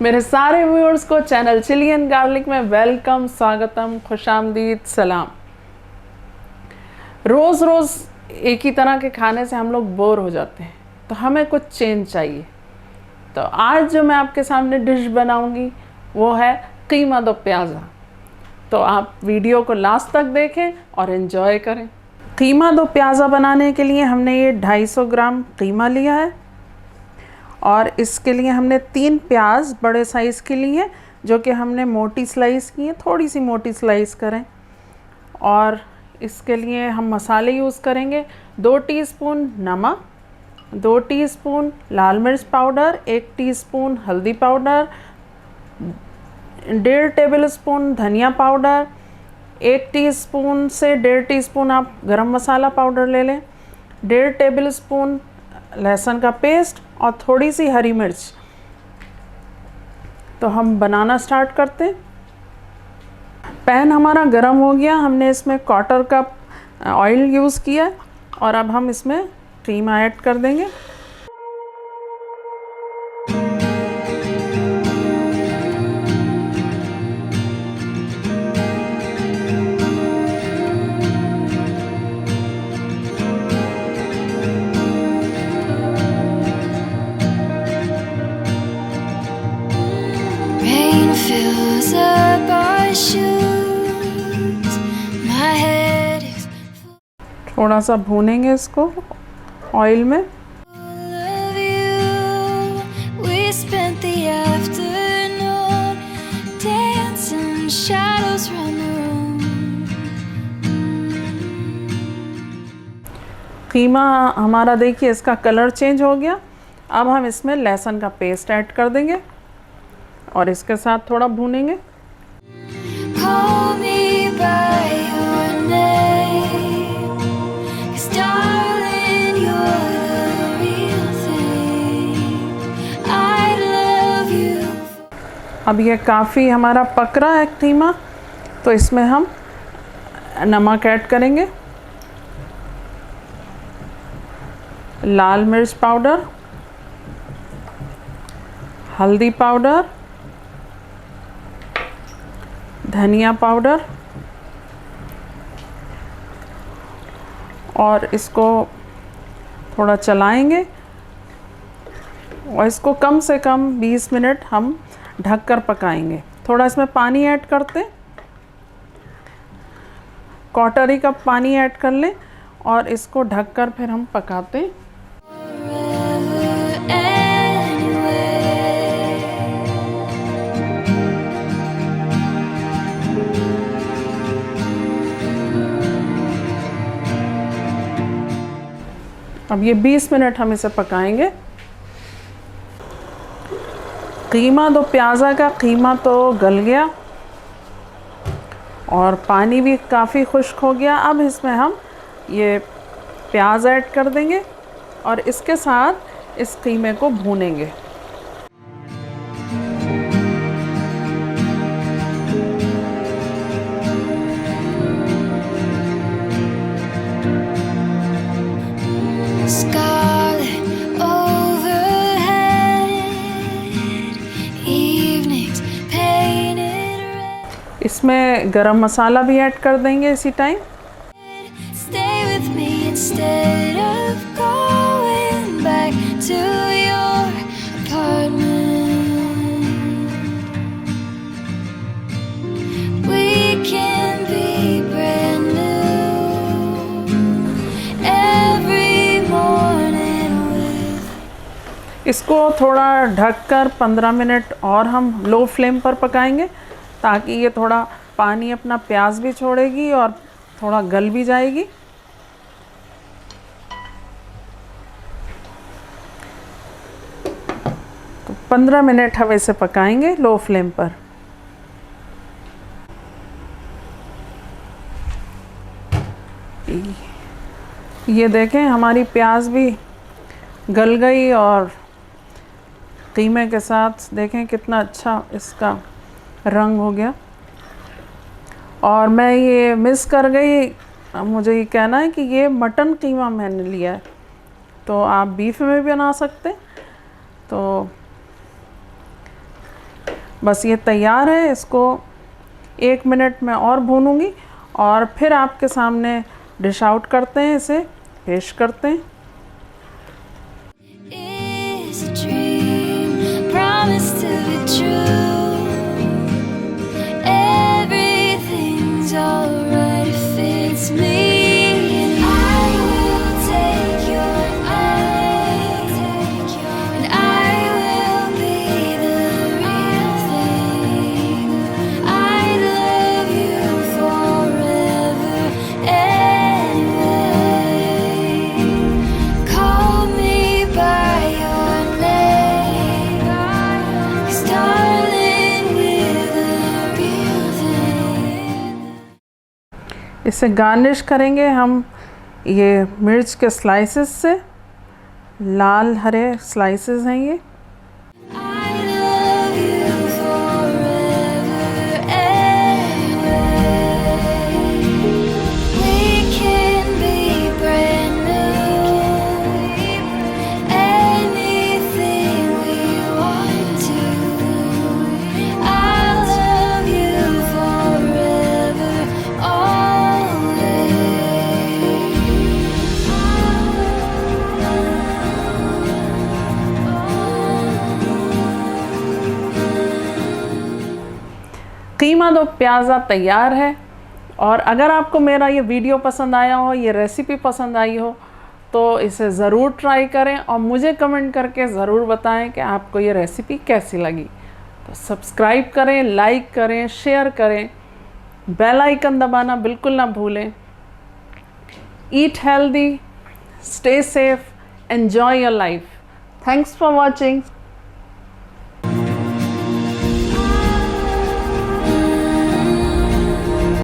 मेरे सारे व्यूअर्स को चैनल चिली एंड गार्लिक में वेलकम, स्वागतम, खुशामदीद, सलाम। रोज़ रोज़ एक ही तरह के खाने से हम लोग बोर हो जाते हैं, तो हमें कुछ चेंज चाहिए। तो आज जो मैं आपके सामने डिश बनाऊंगी वो है कीमा दो प्याज़ा। तो आप वीडियो को लास्ट तक देखें और एंजॉय करें। कीमा दो प्याज़ा बनाने के लिए हमने ये 250 ग्राम कीमा लिया है और इसके लिए हमने 3 प्याज बड़े साइज़ के लिए, जो कि हमने मोटी स्लाइस की है, थोड़ी सी मोटी स्लाइस करें। और इसके लिए हम मसाले यूज़ करेंगे 2 टीस्पून नमक, 2 टीस्पून लाल मिर्च पाउडर, 1 टीस्पून हल्दी पाउडर, 1.5 टेबलस्पून धनिया पाउडर, 1 टीस्पून से 1.5 टीस्पून आप गरम मसाला पाउडर ले लें, 1.5 टेबलस्पून लहसुन का पेस्ट और थोड़ी सी हरी मिर्च। तो हम बनाना स्टार्ट करते हैं। पैन हमारा गरम हो गया, हमने इसमें 1/4 कप ऑयल यूज़ किया और अब हम इसमें कीमा ऐड कर देंगे। थोड़ा सा भूनेंगे इसको ऑयल में। कीमा हमारा देखिए इसका कलर चेंज हो गया। अब हम इसमें लहसुन का पेस्ट ऐड कर देंगे और इसके साथ थोड़ा भूनेंगे। अब ये काफ़ी हमारा पक रहा है कीमा, तो इसमें हम नमक ऐड करेंगे, लाल मिर्च पाउडर, हल्दी पाउडर, धनिया पाउडर और इसको थोड़ा चलाएंगे और इसको कम से कम 20 मिनट हम ढककर पकाएंगे। थोड़ा इसमें पानी ऐड करते, 1/4 कप पानी ऐड कर लें और इसको ढककर फिर हम पकाते हैं। अब ये 20 मिनट हम इसे पकाएंगे। कीमा दो प्याज़ा का कीमा तो गल गया और पानी भी काफ़ी खुश्क हो गया। अब इसमें हम ये प्याज ऐड कर देंगे और इसके साथ इस कीमे को भूनेंगे। इसमें गरम मसाला भी ऐड कर देंगे इसी टाइम। इसको थोड़ा ढककर 15 मिनट और हम लो फ्लेम पर पकाएंगे, ताकि ये थोड़ा पानी अपना प्याज भी छोड़ेगी और थोड़ा गल भी जाएगी। तो 15 मिनट हम इसे पकाएंगे लो फ्लेम पर। ये देखें हमारी प्याज भी गल गई और कीमे के साथ देखें कितना अच्छा इसका रंग हो गया। और मैं ये मिस कर गई, मुझे ये कहना है कि ये मटन कीमा मैंने लिया है, तो आप बीफ में भी बना सकते। तो बस ये तैयार है। इसको 1 मिनट में और भूनूंगी और फिर आपके सामने डिश आउट करते हैं, इसे पेश करते हैं। Is a dream promised to be true? Everything's alright if it's me. And I will take your hand, and I will be the real thing. I love you forever anyway. Call me by your name, 'cause darling, we're the real thing. इसे garnish करेंगे हम ये मिर्च के slices से। लाल हरे slices हैं ये। I love you forever anyway. We can be brand new, anything we want to. I love you forever कीमा दो प्याज़ा तैयार है। और अगर आपको मेरा ये वीडियो पसंद आया हो, ये रेसिपी पसंद आई हो, तो इसे ज़रूर ट्राई करें और मुझे कमेंट करके ज़रूर बताएं कि आपको ये रेसिपी कैसी लगी। तो सब्सक्राइब करें, लाइक करें, शेयर करें, बेल आइकन दबाना बिल्कुल ना भूलें। Eat healthy, stay safe, enjoy your life. Thanks for watching.